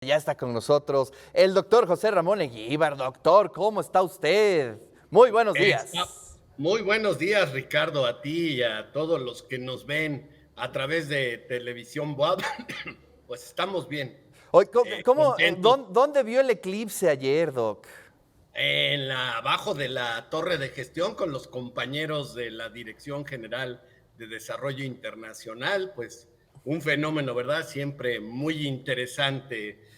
Ya está con nosotros el doctor José Ramón Eguíbar. Doctor, ¿cómo está usted? Muy buenos Está- días. Muy buenos días, Ricardo, a ti y a todos los que nos ven a través de Televisión Boab. Pues estamos bien, Hoy, contentos. ¿dónde vio el eclipse ayer, Doc? Abajo de la torre de gestión con los compañeros de la Dirección General de Desarrollo Internacional, pues un fenómeno, ¿verdad? Siempre muy interesante.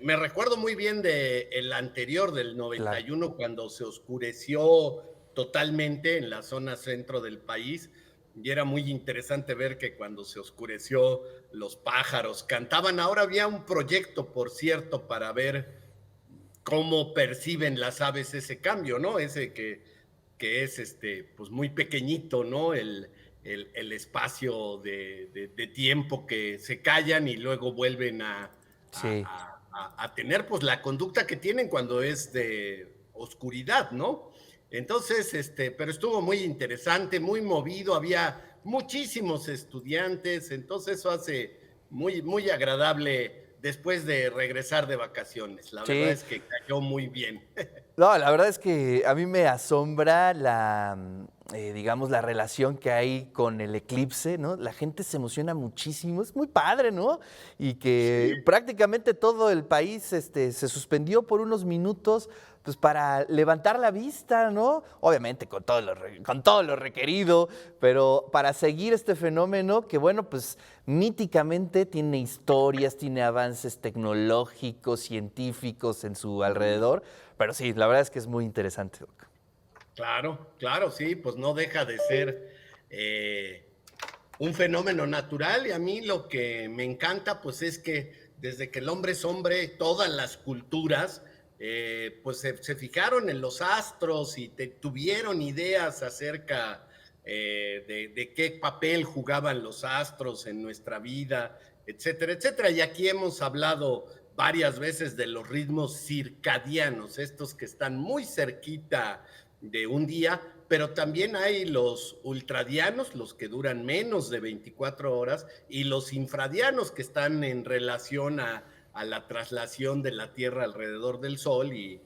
Me recuerdo muy bien de el anterior, del Claro. 91, cuando se oscureció totalmente en la zona centro del país. Y era muy interesante ver que cuando se oscureció los pájaros cantaban. Ahora había un proyecto, por cierto, para ver cómo perciben las aves ese cambio, ¿no? Ese que es pues muy pequeñito, ¿no? El espacio de tiempo que se callan y luego vuelven Sí. a tener pues la conducta que tienen cuando es de oscuridad, ¿no? Entonces, pero estuvo muy interesante, muy movido, había muchísimos estudiantes, entonces eso hace muy agradable después de regresar de vacaciones. La verdad Sí. es que cayó muy bien. No, la verdad es que a mí me asombra digamos, la relación que hay con el eclipse, ¿no? La gente se emociona muchísimo, es muy padre, ¿no? Y que Sí, prácticamente todo el país se suspendió por unos minutos, pues para levantar la vista, ¿no? Obviamente con todo lo requerido, pero para seguir este fenómeno que, bueno, pues míticamente tiene historias, tiene avances tecnológicos, científicos en su alrededor, pero sí, la verdad es que es muy interesante, Doc. claro, claro, sí, pues no deja de ser un fenómeno natural y a mí lo que me encanta pues es que desde que el hombre es hombre, todas las culturas pues se fijaron en los astros y tuvieron ideas acerca de qué papel jugaban los astros en nuestra vida, etcétera, etcétera. Y aquí hemos hablado varias veces de los ritmos circadianos, estos que están muy cerquita de un día, pero también hay los ultradianos, los que duran menos de 24 horas, y los infradianos que están en relación a la traslación de la Tierra alrededor del Sol y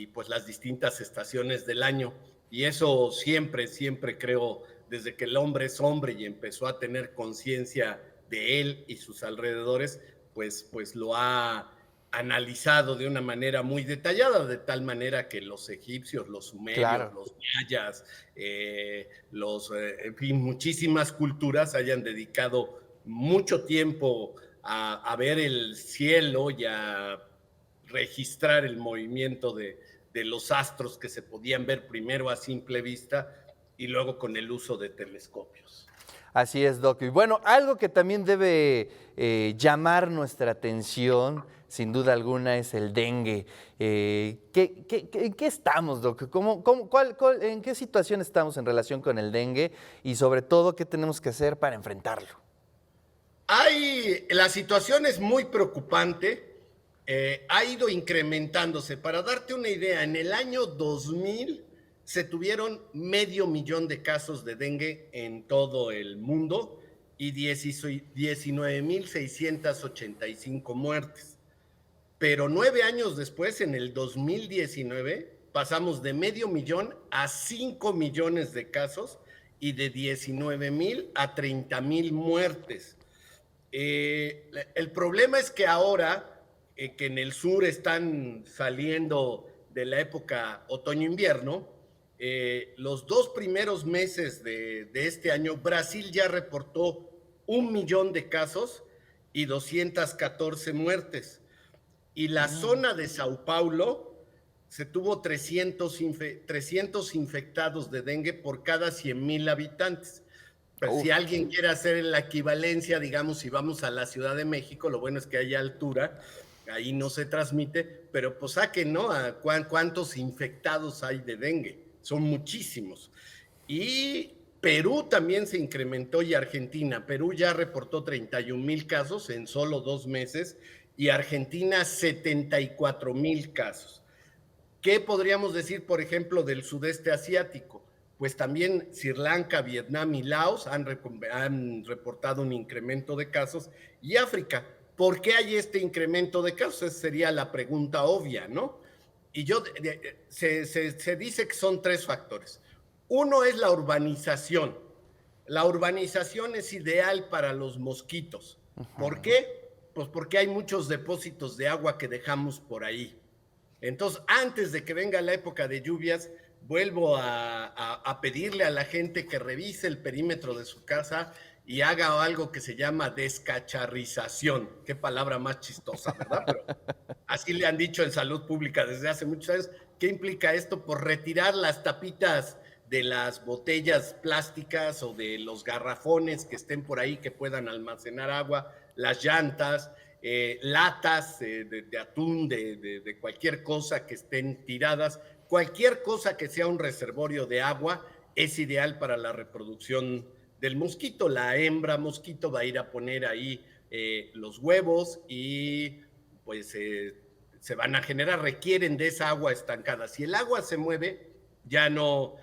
pues las distintas estaciones del año. Y eso siempre, siempre creo, desde que el hombre es hombre y empezó a tener conciencia de él y sus alrededores, pues lo ha analizado de una manera muy detallada, de tal manera que los egipcios, los sumerios, Claro. los mayas, en fin, muchísimas culturas hayan dedicado mucho tiempo a ver el cielo y a registrar el movimiento de los astros que se podían ver primero a simple vista y luego con el uso de telescopios. Así es, Doc. Y bueno, algo que también debe llamar nuestra atención, sin duda alguna, es el dengue. ¿En qué estamos, Doc? ¿En qué situación estamos en relación con el dengue? Y sobre todo, ¿qué tenemos que hacer para enfrentarlo? La situación es muy preocupante, ha ido incrementándose. Para darte una idea, en el año 2000 se tuvieron 500,000 de casos de dengue en todo el mundo y 19,685 muertes. Pero 9 años después, en el 2019, pasamos de 500,000 a 5 millones de casos y de 19,000 a 30,000 muertes. El problema es que ahora que en el sur están saliendo de la época otoño-invierno, los 2 primeros meses de este año, Brasil ya reportó 1 millón de casos y 214 muertes. Y la zona de Sao Paulo se tuvo 300 infectados de dengue por cada 100,000 habitantes. Pero si Uf, alguien quiere hacer la equivalencia, digamos, si vamos a la Ciudad de México, lo bueno es que hay altura, ahí no se transmite, pero pues saquen, ¿no? ¿Cuántos infectados hay de dengue? Son muchísimos. Y Perú también se incrementó y Argentina. Perú ya reportó 31,000 casos en solo 2 meses y Argentina 74,000 casos. ¿Qué podríamos decir, por ejemplo, del sudeste asiático? Pues también Sri Lanka, Vietnam y Laos han reportado un incremento de casos y África. ¿por qué hay este incremento de casos? Esa sería la pregunta obvia, ¿no? Y se dice que son 3 factores. Uno es la urbanización. La urbanización es ideal para los mosquitos. ¿Por qué? Pues porque hay muchos depósitos de agua que dejamos por ahí. Entonces, antes de que venga la época de lluvias, vuelvo a pedirle a la gente que revise el perímetro de su casa y haga algo que se llama descacharrización. Qué palabra más chistosa, ¿verdad? Pero así le han dicho en salud pública desde hace muchos años. ¿Qué implica esto? Por retirar las tapitas de las botellas plásticas o de los garrafones que estén por ahí que puedan almacenar agua, las llantas, latas de atún, de cualquier cosa que estén tiradas, cualquier cosa que sea un reservorio de agua es ideal para la reproducción del mosquito. La hembra mosquito va a ir a poner ahí los huevos y pues se van a generar, requieren de esa agua estancada. Si el agua se mueve, ya no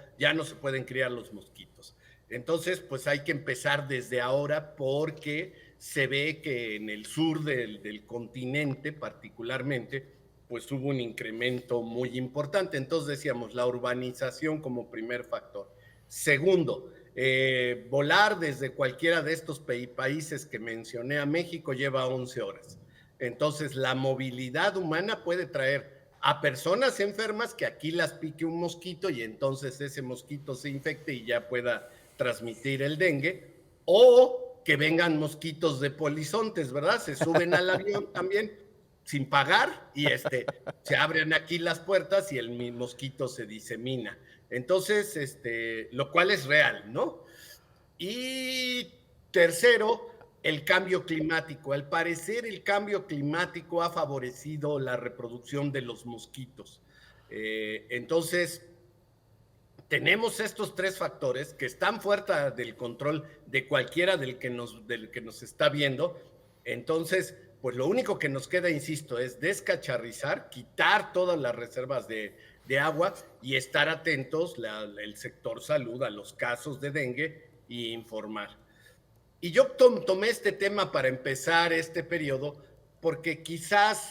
se pueden criar los mosquitos. Entonces, pues hay que empezar desde ahora porque se ve que en el sur del continente particularmente, pues hubo un incremento muy importante. Entonces decíamos, la urbanización como primer factor. Segundo, volar desde cualquiera de estos países que mencioné a México lleva 11 horas. Entonces, la movilidad humana puede traer a personas enfermas que aquí las pique un mosquito y entonces ese mosquito se infecte y ya pueda transmitir el dengue, o que vengan mosquitos de polizontes, ¿verdad? Se suben al avión también sin pagar y se abren aquí las puertas y el mosquito se disemina. Entonces, lo cual es real, ¿no? Y tercero, el cambio climático. Al parecer, el cambio climático ha favorecido la reproducción de los mosquitos. Entonces, tenemos estos 3 factores que están fuera del control de cualquiera del que nos está viendo. Entonces, pues lo único que nos queda, insisto, es descacharrizar, quitar todas las reservas de agua y estar atentos, el sector salud, a los casos de dengue y informar. Y yo tomé este tema para empezar este periodo porque quizás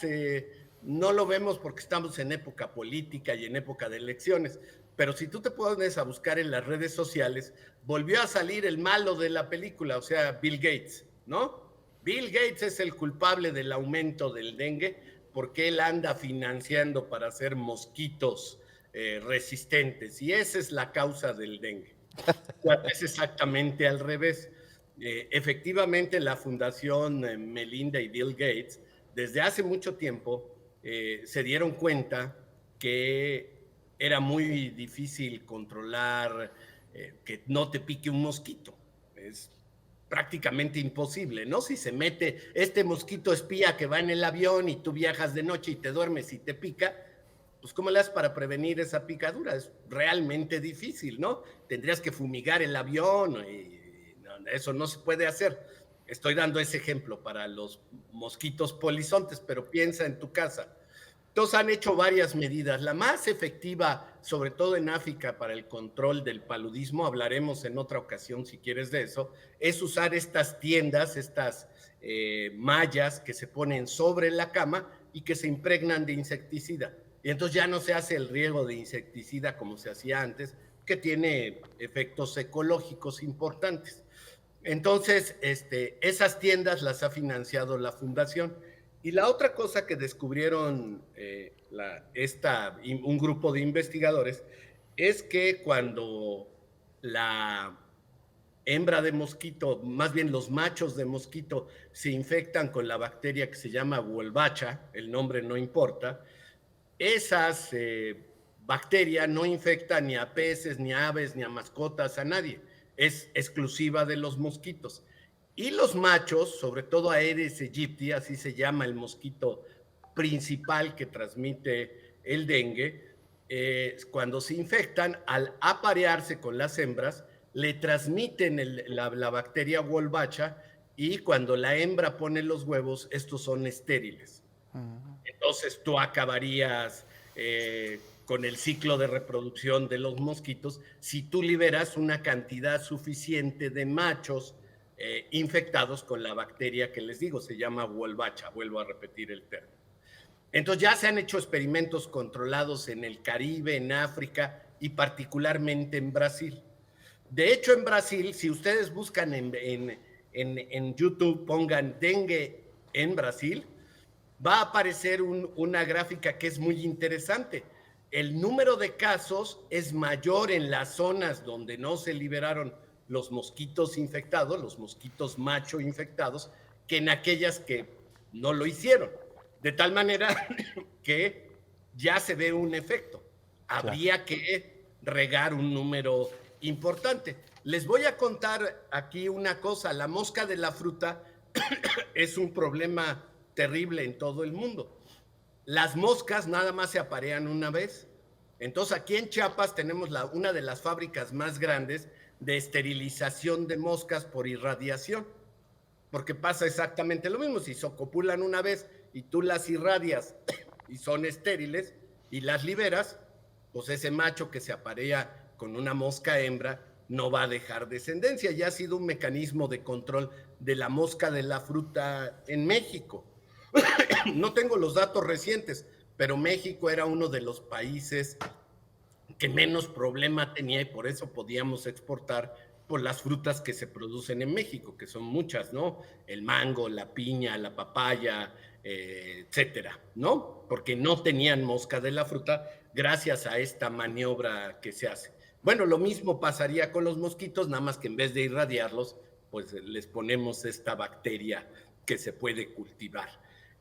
no lo vemos porque estamos en época política y en época de elecciones, pero si tú te pones a buscar en las redes sociales, volvió a salir el malo de la película, o sea, Bill Gates, ¿no? Bill Gates es el culpable del aumento del dengue porque él anda financiando para hacer mosquitos resistentes y esa es la causa del dengue. Es exactamente al revés. Efectivamente, la Fundación Melinda y Bill Gates, desde hace mucho tiempo, se dieron cuenta que era muy difícil controlar que no te pique un mosquito. Es prácticamente imposible, ¿no? Si se mete este mosquito espía que va en el avión y tú viajas de noche y te duermes y te pica, pues ¿cómo le haces para prevenir esa picadura? Es realmente difícil, ¿no? Tendrías que fumigar el avión y eso no se puede hacer. Estoy dando ese ejemplo para los mosquitos polizontes, pero piensa en tu casa. Entonces han hecho varias medidas. La más efectiva, sobre todo en África, para el control del paludismo, hablaremos en otra ocasión si quieres de eso, es usar estas tiendas, estas mallas que se ponen sobre la cama y que se impregnan de insecticida. Y entonces ya no se hace el riego de insecticida como se hacía antes, que tiene efectos ecológicos importantes. Entonces, esas tiendas las ha financiado la fundación. Y la otra cosa que descubrieron un grupo de investigadores es que cuando la hembra de mosquito, más bien los machos de mosquito, se infectan con la bacteria que se llama Wolbachia, el nombre no importa, esas bacterias no infectan ni a peces, ni a aves, ni a mascotas, a nadie. Es exclusiva de los mosquitos. Y los machos, sobre todo Aedes aegypti, así se llama el mosquito principal que transmite el dengue, cuando se infectan, al aparearse con las hembras, le transmiten la bacteria Wolbachia y cuando la hembra pone los huevos, estos son estériles. Entonces tú acabarías con el ciclo de reproducción de los mosquitos si tú liberas una cantidad suficiente de machos infectados con la bacteria que les digo, se llama Wolbachia, vuelvo a repetir el término. Entonces ya se han hecho experimentos controlados en el Caribe, en África y particularmente en Brasil. De hecho, en Brasil, si ustedes buscan en YouTube, pongan dengue en Brasil, va a aparecer una gráfica que es muy interesante. El número de casos es mayor en las zonas donde no se liberaron los mosquitos infectados, los mosquitos macho infectados, que en aquellas que no lo hicieron. De tal manera que ya se ve un efecto. Habría que regar un número importante. Les voy a contar aquí una cosa. La mosca de la fruta es un problema terrible en todo el mundo. Las moscas nada más se aparean una vez. Entonces aquí en Chiapas tenemos una de las fábricas más grandes de esterilización de moscas por irradiación, porque pasa exactamente lo mismo. Si se copulan una vez y tú las irradias y son estériles y las liberas, pues ese macho que se aparea con una mosca hembra no va a dejar descendencia. Ya ha sido un mecanismo de control de la mosca de la fruta en México. No tengo los datos recientes, pero México era uno de los países que menos problema tenía y por eso podíamos exportar por las frutas que se producen en México, que son muchas, ¿no? El mango, la piña, la papaya, etcétera, ¿no? Porque no tenían mosca de la fruta gracias a esta maniobra que se hace. Bueno, lo mismo pasaría con los mosquitos, nada más que en vez de irradiarlos, pues les ponemos esta bacteria que se puede cultivar.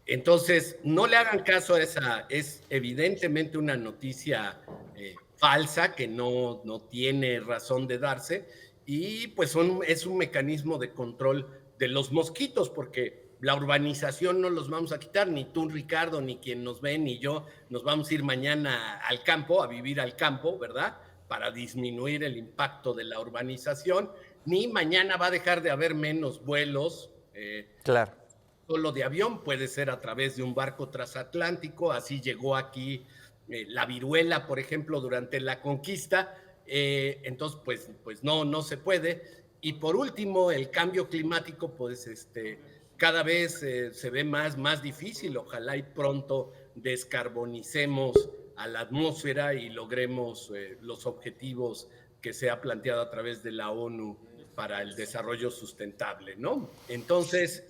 Entonces, no le hagan caso a esa, es evidentemente una noticia falsa que no tiene razón de darse y pues es un mecanismo de control de los mosquitos, porque la urbanización no los vamos a quitar, ni tú, Ricardo, ni quien nos ve, ni yo, nos vamos a ir mañana al campo, a vivir al campo, ¿verdad? Para disminuir el impacto de la urbanización, ni mañana va a dejar de haber menos vuelos. Claro. Solo de avión, puede ser a través de un barco transatlántico, así llegó aquí la viruela, por ejemplo, durante la conquista, entonces pues no se puede. Y por último, el cambio climático, pues cada vez se ve más difícil. Ojalá y pronto descarbonicemos a la atmósfera y logremos los objetivos que se ha planteado a través de la ONU para el desarrollo sustentable, ¿no? Entonces,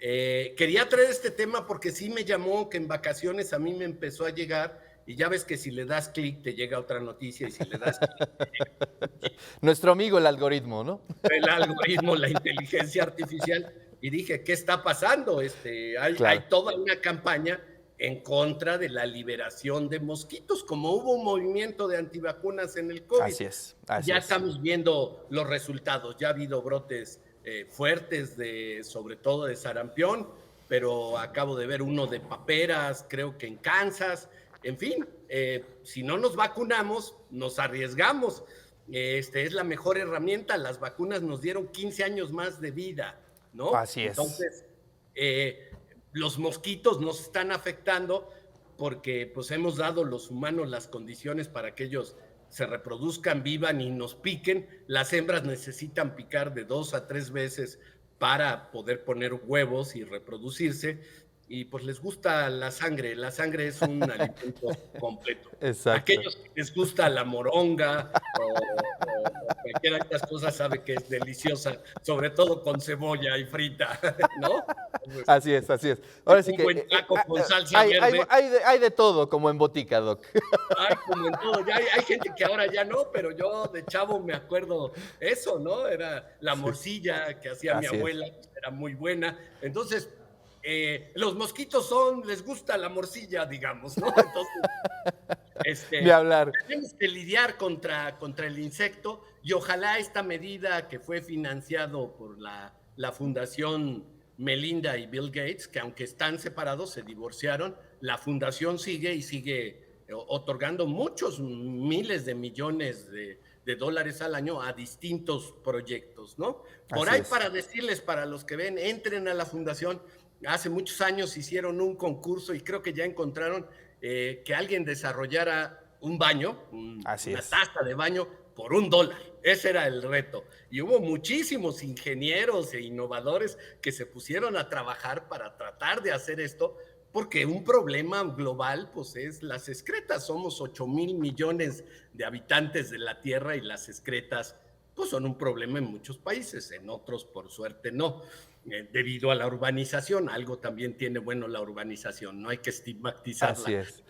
quería traer este tema porque sí me llamó, que en vacaciones a mí me empezó a llegar, y ya ves que si le das clic te llega otra noticia, y si le das clic Nuestro amigo el algoritmo, ¿no? el algoritmo, la inteligencia artificial, y dije, ¿qué está pasando? Hay toda una campaña en contra de la liberación de mosquitos, como hubo un movimiento de antivacunas en el COVID. Así es. Ya estamos viendo los resultados, ya ha habido brotes fuertes, sobre todo de sarampión, pero acabo de ver uno de paperas, creo que en Kansas. En fin, si no nos vacunamos, nos arriesgamos. Es la mejor herramienta. Las vacunas nos dieron 15 años más de vida, ¿no? Así es. Entonces, los mosquitos nos están afectando porque pues hemos dado los humanos las condiciones para que ellos se reproduzcan, vivan y nos piquen. Las hembras necesitan picar de 2 a 3 veces para poder poner huevos y reproducirse, y pues les gusta la sangre es un alimento completo. Exacto. Aquellos que les gusta la moronga o cualquiera de estas cosas sabe que es deliciosa, sobre todo con cebolla y frita, ¿no? Pues, así es. Ahora sí un que buen taco con salsa verde. Hay de todo, como en botica, Doc. Ay, como en todo. Ya hay gente que ahora ya no, pero yo de chavo me acuerdo eso, ¿no? Era la morcilla que hacía mi abuela, era muy buena. Entonces, los mosquitos les gusta la morcilla, digamos, ¿no? Entonces, Ni hablar. tenemos que lidiar contra el insecto, y ojalá esta medida que fue financiado por la Fundación Melinda y Bill Gates, que aunque están separados, se divorciaron, la fundación sigue y sigue otorgando muchos miles de millones de dólares al año a distintos proyectos, ¿no? Por ahí, para decirles, para los que ven, entren a la fundación. Hace muchos años hicieron un concurso y creo que ya encontraron que alguien desarrollara un baño, una taza de baño por $1. Ese era el reto. Y hubo muchísimos ingenieros e innovadores que se pusieron a trabajar para tratar de hacer esto, porque un problema global pues es las excretas. Somos 8,000 millones de habitantes de la Tierra y las excretas pues son un problema en muchos países, en otros por suerte no, debido a la urbanización. Algo también tiene bueno la urbanización, no hay que estigmatizarla. Así es.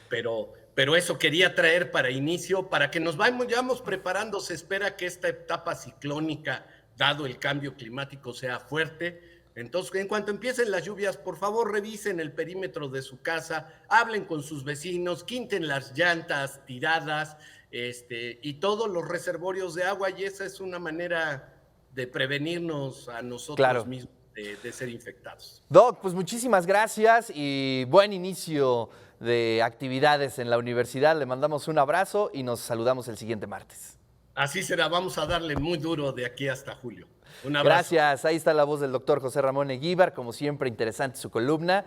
Pero eso quería traer para inicio, para que nos vayamos preparando. Se espera que esta etapa ciclónica, dado el cambio climático, sea fuerte. Entonces, en cuanto empiecen las lluvias, por favor, revisen el perímetro de su casa, hablen con sus vecinos, quiten las llantas tiradas, y todos los reservorios de agua, y esa es una manera de prevenirnos a nosotros Claro. mismos de ser infectados. Doc, pues muchísimas gracias y buen inicio de actividades en la universidad. Le mandamos un abrazo y nos saludamos el siguiente martes. Así será, vamos a darle muy duro de aquí hasta julio. Un abrazo. Gracias, ahí está la voz del doctor José Ramón Eguíbar, como siempre interesante su columna.